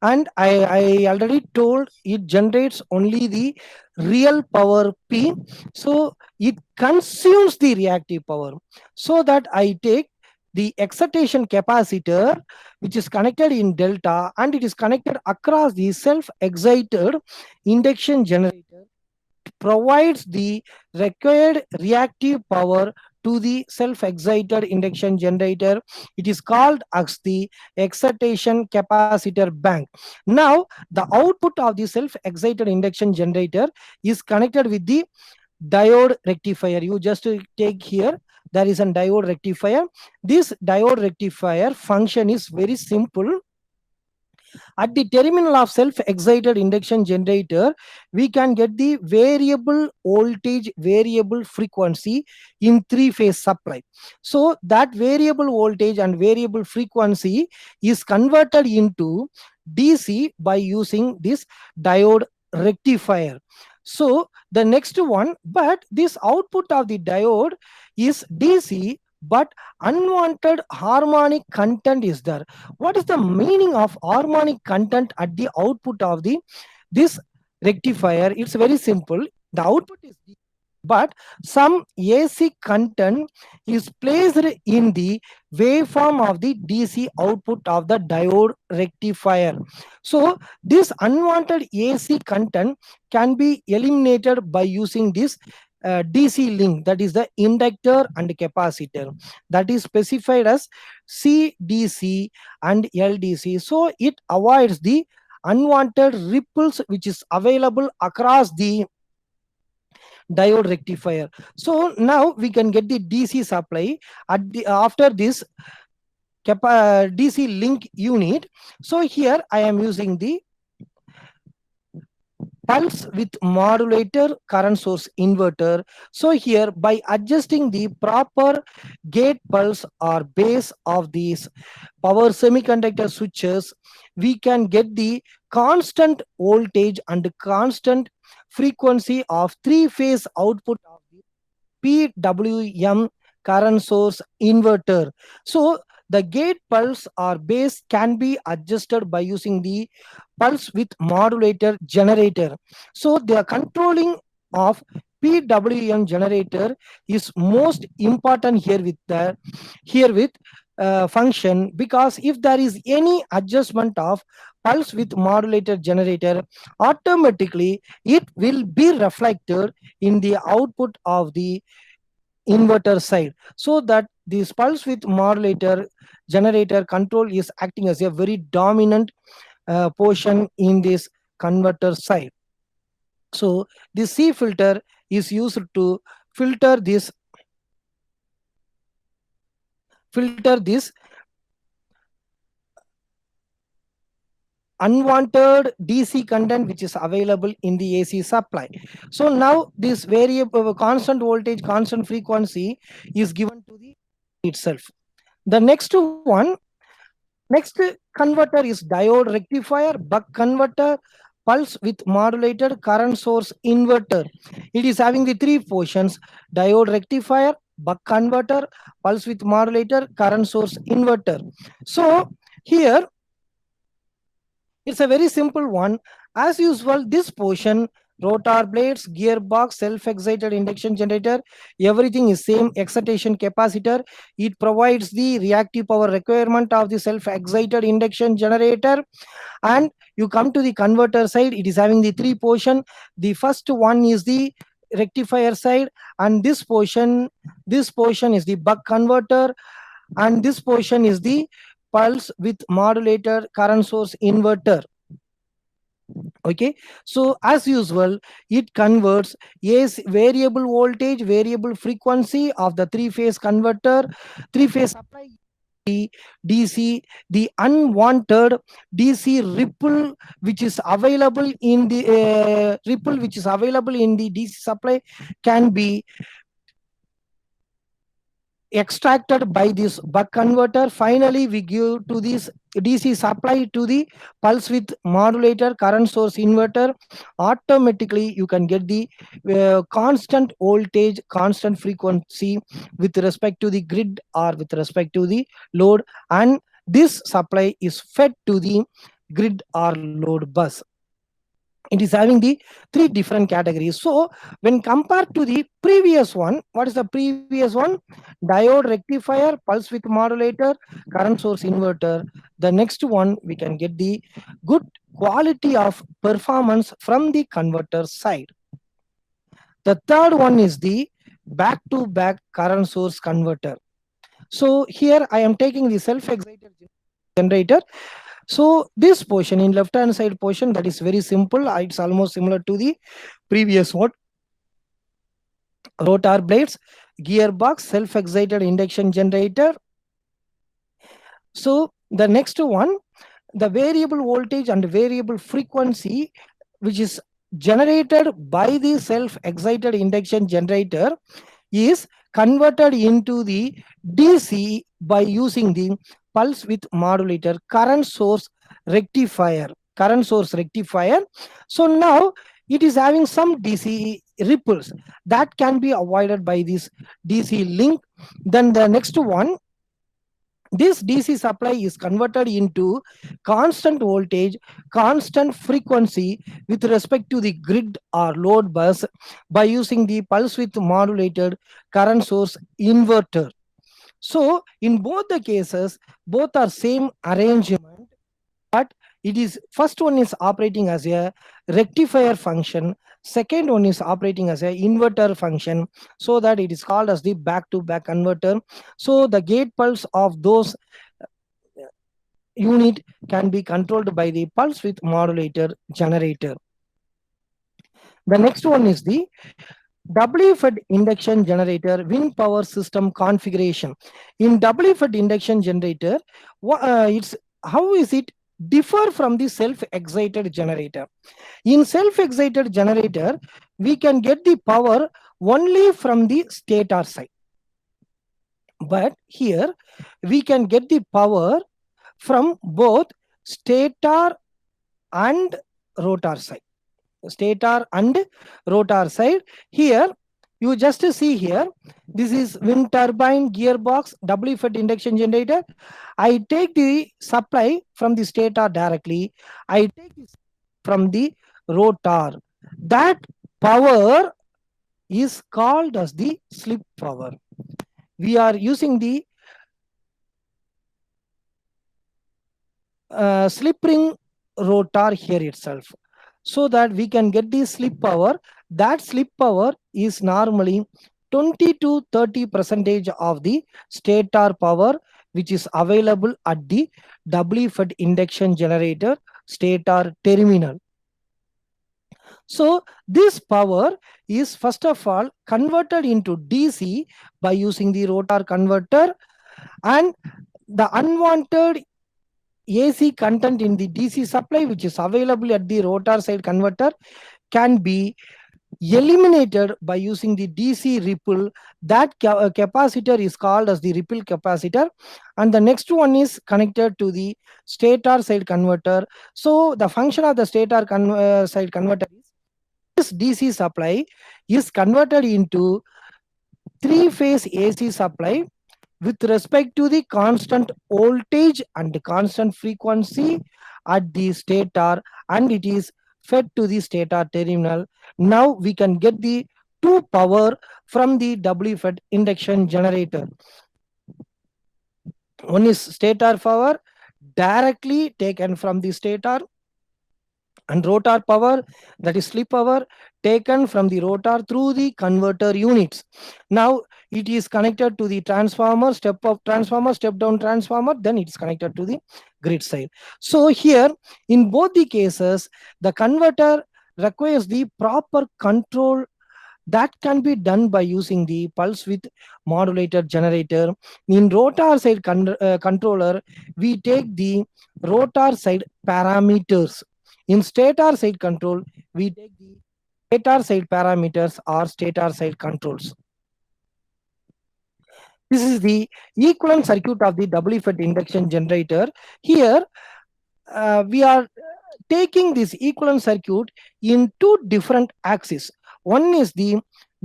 Speaker 2: and I already told it generates only the real power P, so it consumes the reactive power. So that I take the excitation capacitor, which is connected in delta, and it is connected across the self-excited induction generator, provides the required reactive power to the self-excited induction generator. It is called as the excitation capacitor bank. Now, the output of the self-excited induction generator is connected with the diode rectifier. You just take here, there is a diode rectifier. This diode rectifier function is very simple. At the terminal of self-excited induction generator, we can get the variable voltage, variable frequency in three-phase supply. So that variable voltage and variable frequency is converted into DC by using this diode rectifier. So the next one, but this output of the diode is DC, but unwanted harmonic content is there. What is the meaning of harmonic content at the output of this rectifier? It's very simple. The output is but some AC content is placed in the waveform of the DC output of the diode rectifier. So this unwanted AC content can be eliminated by using this DC link, that is the inductor and capacitor, that is specified as CDC and LDC. So it avoids the unwanted ripples which is available across the diode rectifier. So now we can get the DC supply after this DC link unit. So here I am using the pulse with modulator current source inverter. So here, by adjusting the proper gate pulse or base of these power semiconductor switches, we can get the constant voltage and constant frequency of three-phase output of the PWM current source inverter. So the gate pulse or base can be adjusted by using the pulse width modulator generator. So the controlling of PWM generator is most important here with function, because if there is any adjustment of pulse width modulator generator, automatically it will be reflected in the output of the inverter side, so that this pulse width modulator generator control is acting as a very dominant portion in this converter side. So this C filter is used to filter this unwanted DC content which is available in the AC supply. So now this variable constant voltage, constant frequency is given to the itself. The next converter is diode rectifier, buck converter, pulse with modulated current source inverter. It is having the three portions: diode rectifier, buck converter, pulse with modulator, current source inverter. So here it's a very simple one. As usual, this portion, rotor blades, gearbox, self-excited induction generator, everything is same excitation capacitor. It provides the reactive power requirement of the self-excited induction generator. And you come to the converter side, it is having the three portion. The first one is the rectifier side, and this portion is the buck converter, and this portion is the pulse with modulator current source inverter. Okay, so as usual, it converts variable voltage, variable frequency of the three-phase converter, three-phase supply DC, the unwanted DC ripple which is available in the DC supply can be extracted by this buck converter. Finally, we give to this DC supply to the pulse width modulator current source inverter. Automatically you can get the constant voltage, constant frequency with respect to the grid or with respect to the load, and this supply is fed to the grid or load bus. It is having the three different categories. So when compared to the previous one, what is the previous one? Diode rectifier, pulse width modulator, current source inverter. The next one, we can get the good quality of performance from the converter side. The third one is the back-to-back current source converter. So here I am taking the self-excited generator. So this portion in left hand side portion, that is very simple. It's almost similar to the previous one. Rotor blades, gearbox, self-excited induction generator. So the next one, the variable voltage and variable frequency which is generated by the self-excited induction generator is converted into the DC by using the pulse width modulator current source rectifier. So now it is having some DC ripples that can be avoided by this DC link. Then the next one, This DC supply is converted into constant voltage, constant frequency with respect to the grid or load bus by using the pulse width modulated current source inverter. So in both the cases, both are same arrangement, but it is first one is operating as a rectifier function, second one is operating as a inverter function, so that it is called as the back to back converter. So the gate pulse of those unit can be controlled by the pulse width modulator generator. The next one is the WFED induction generator wind power system configuration. In WFED induction generator, it's how is it differ from the self-excited generator? In self-excited generator, we can get the power only from the stator side. But here, we can get the power from both stator and rotor side. Stator and rotor side. Here, you just see here, this is wind turbine gearbox WFED induction generator. I take the supply from the stator directly. I take this from the rotor. That power is called as the slip power. We are using the slip ring rotor here itself, so that we can get the slip power. That slip power is normally 20 to 30% of the stator power, which is available at the WFED induction generator stator terminal. So this power is first of all converted into DC by using the rotor converter, and the unwanted AC content in the DC supply, which is available at the rotor side converter, can be eliminated by using the DC ripple. That capacitor is called as the ripple capacitor, and the next one is connected to the stator side converter. So the function of the stator side converter is this DC supply is converted into three-phase AC supply with respect to the constant voltage and constant frequency at the stator, and it is fed to the stator terminal. Now we can get the two power from the WFED induction generator. One is stator power directly taken from the stator, and rotor power, that is slip power, taken from the rotor through the converter units. Now it is connected to the transformer, step up transformer, step down transformer, then it is connected to the grid side. So here in both the cases, the converter requires the proper control that can be done by using the pulse width modulator generator. In rotor side controller, we take the rotor side parameters. In stator side control, we take the stator side parameters or stator side controls. This is the equivalent circuit of the WFED induction generator. Here, we are taking this equivalent circuit in two different axes. One is the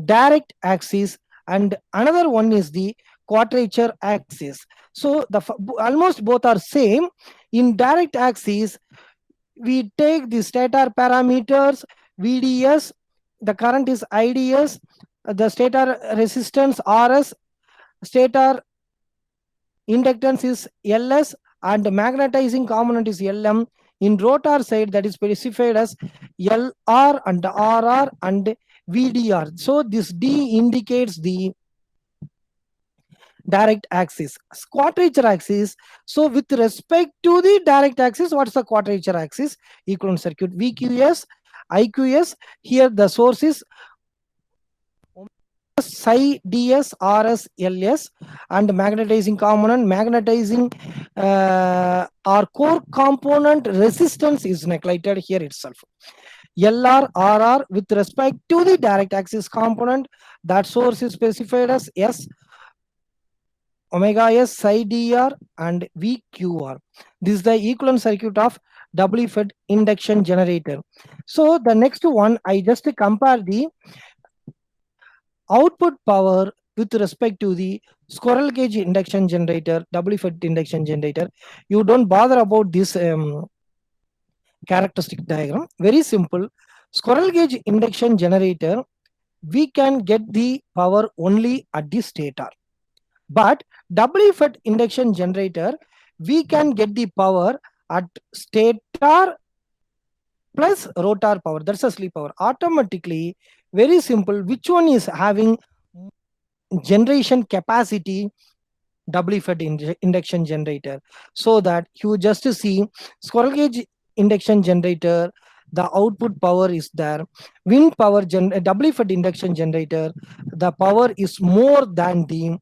Speaker 2: direct axis and another one is the quadrature axis. So the almost both are same. In direct axis, we take the stator parameters, VDS, the current is IDS, the stator resistance RS, stator inductance is LS, and the magnetizing component is LM. In rotor side, that is specified as LR and RR and VDR. So this D indicates the direct axis. Quadrature axis. So with respect to the direct axis, what's the quadrature axis? Equivalent circuit VQS, IQS. Here the source is psi ds rs ls, and magnetizing component, magnetizing or core component resistance is neglected here itself. LR RR with respect to the direct axis component, that source is specified as S omega S psi dr and VQR. This is the equivalent circuit of WFED induction generator. So the next one, I just compare the output power with respect to the squirrel cage induction generator, double effect induction generator. You don't bother about this characteristic diagram. Very simple. Squirrel cage induction generator, we can get the power only at the stator. But double effect induction generator, we can get the power at stator plus rotor power. That's a sleep power. Automatically, very simple. Which one is having generation capacity? Double effect induction generator. So that you just see squirrel cage induction generator, the output power is there. Wind power double effect induction generator, the power is more than the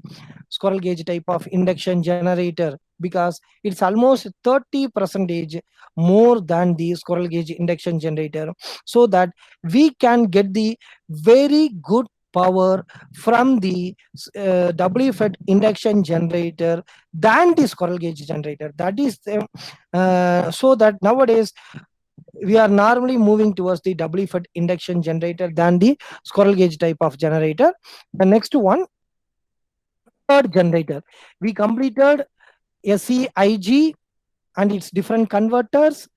Speaker 2: squirrel cage type of induction generator, because it's almost 30 percentage more than the squirrel cage induction generator. So that we can get the very good power from the double effect induction generator than the squirrel gauge generator. That is the, so that nowadays we are normally moving towards the double effect induction generator than the squirrel gauge type of generator. The next one, third generator. We completed SEIG and its different converters,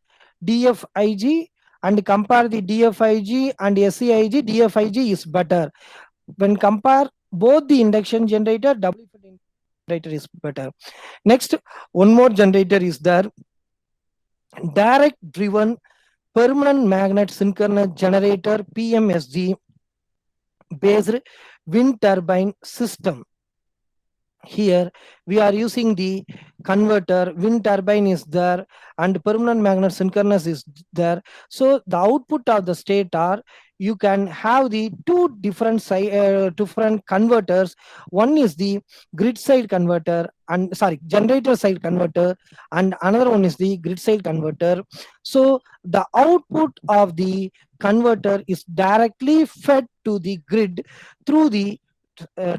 Speaker 2: DFIG, and compare the DFIG and SEIG. DFIG is better. When compare both the induction generator, double effect generator is better. Next, one more generator is there, direct driven permanent magnet synchronous generator, PMSG based wind turbine system. Here we are using the converter, wind turbine is there and permanent magnet synchronous is there. So the output of the stator, you can have the two different different converters. One is the grid side converter, and sorry, generator side converter, and another one is the grid side converter. So the output of the converter is directly fed to the grid through the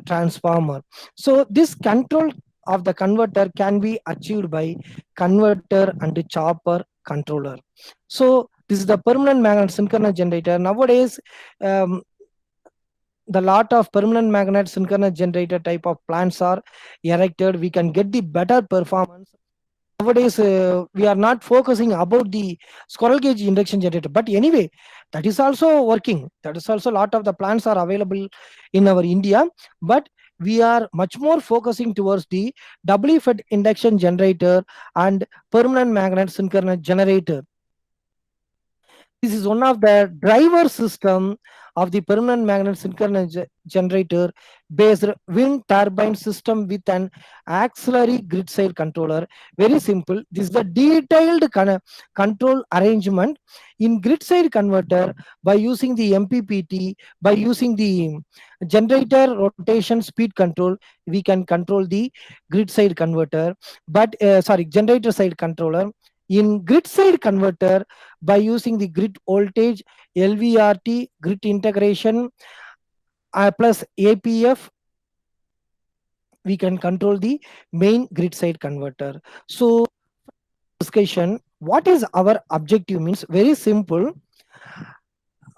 Speaker 2: transformer. So this control of the converter can be achieved by converter and chopper controller. So this is the permanent magnet synchronous generator. Nowadays, the lot of permanent magnet synchronous generator type of plants are erected. We can get the better performance. Nowadays, we are not focusing about the squirrel cage induction generator, but anyway, that is also working. That is also a lot of the plants are available in our India, but we are much more focusing towards the double effect induction generator and permanent magnet synchronous generator. This is one of the driver system of the permanent magnet synchronous generator based wind turbine system with an auxiliary grid side controller. Very simple. This is the detailed control arrangement in grid side converter by using the MPPT, by using the generator rotation speed control. We can control the grid side converter, but sorry, generator side controller. In grid side converter, by using the grid voltage, LVRT, grid integration, plus APF, we can control the main grid side converter. So discussion, what is our objective means very simple.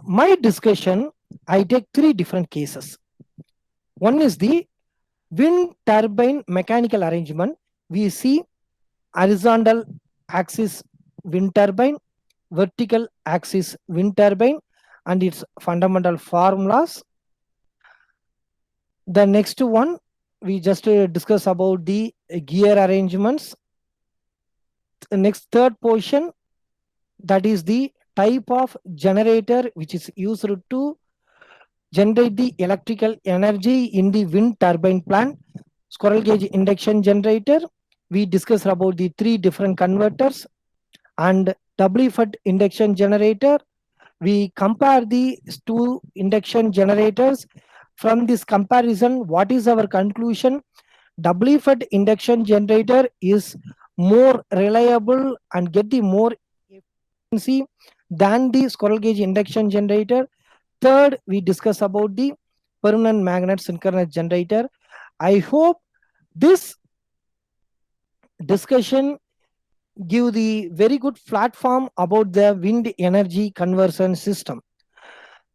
Speaker 2: My discussion, I take three different cases. One is the wind turbine mechanical arrangement. We see horizontal axis wind turbine, vertical axis wind turbine, and its fundamental formulas. The next one, we just discuss about the gear arrangements. The next third portion, that is the type of generator which is used to generate the electrical energy in the wind turbine plant. Squirrel cage induction generator, we discussed about the three different converters, and double effect induction generator, we compare the two induction generators. From this comparison, what is our conclusion? Double effect induction generator is more reliable and get the more efficiency than the squirrel cage induction generator. Third, we discuss about the permanent magnet synchronous generator. I hope this discussion give the very good platform about the wind energy conversion system.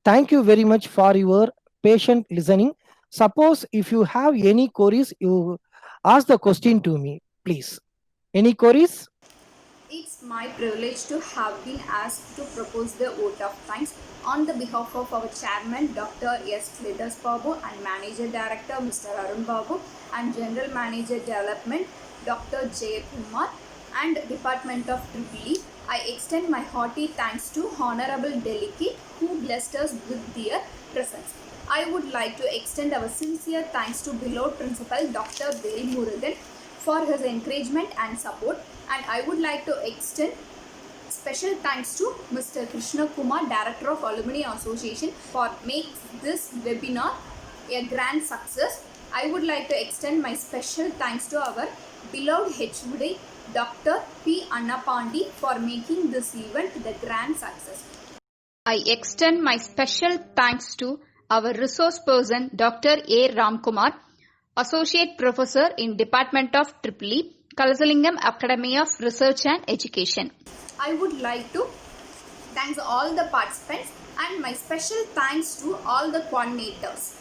Speaker 2: Thank you very much for your patient listening. Suppose if you have any queries, you ask the question to me, please. Any queries?
Speaker 1: It's my privilege to have been asked to propose the vote of thanks on the behalf of our chairman Dr. S. Klidas Babu and Manager Director Mr. Arun Babu and General Manager Development Dr. J. Kumar and Department of EEE. I extend my hearty thanks to Honorable Delegate who blessed us with their presence. I would like to extend our sincere thanks to beloved Principal Dr. Veri Murugan for his encouragement and support, and I would like to extend special thanks to Mr. Krishna Kumar, Director of Alumni Association, for making this webinar a grand success. I would like to extend my special thanks to our beloved HOD Dr. P. Annapandi for making this event the grand success. I extend my special thanks to our resource person Dr. A. Ramkumar, Associate Professor in Department of EEE, Kalasalingam Academy of Research and Education. I would like to thank all the participants and my special thanks to all the coordinators.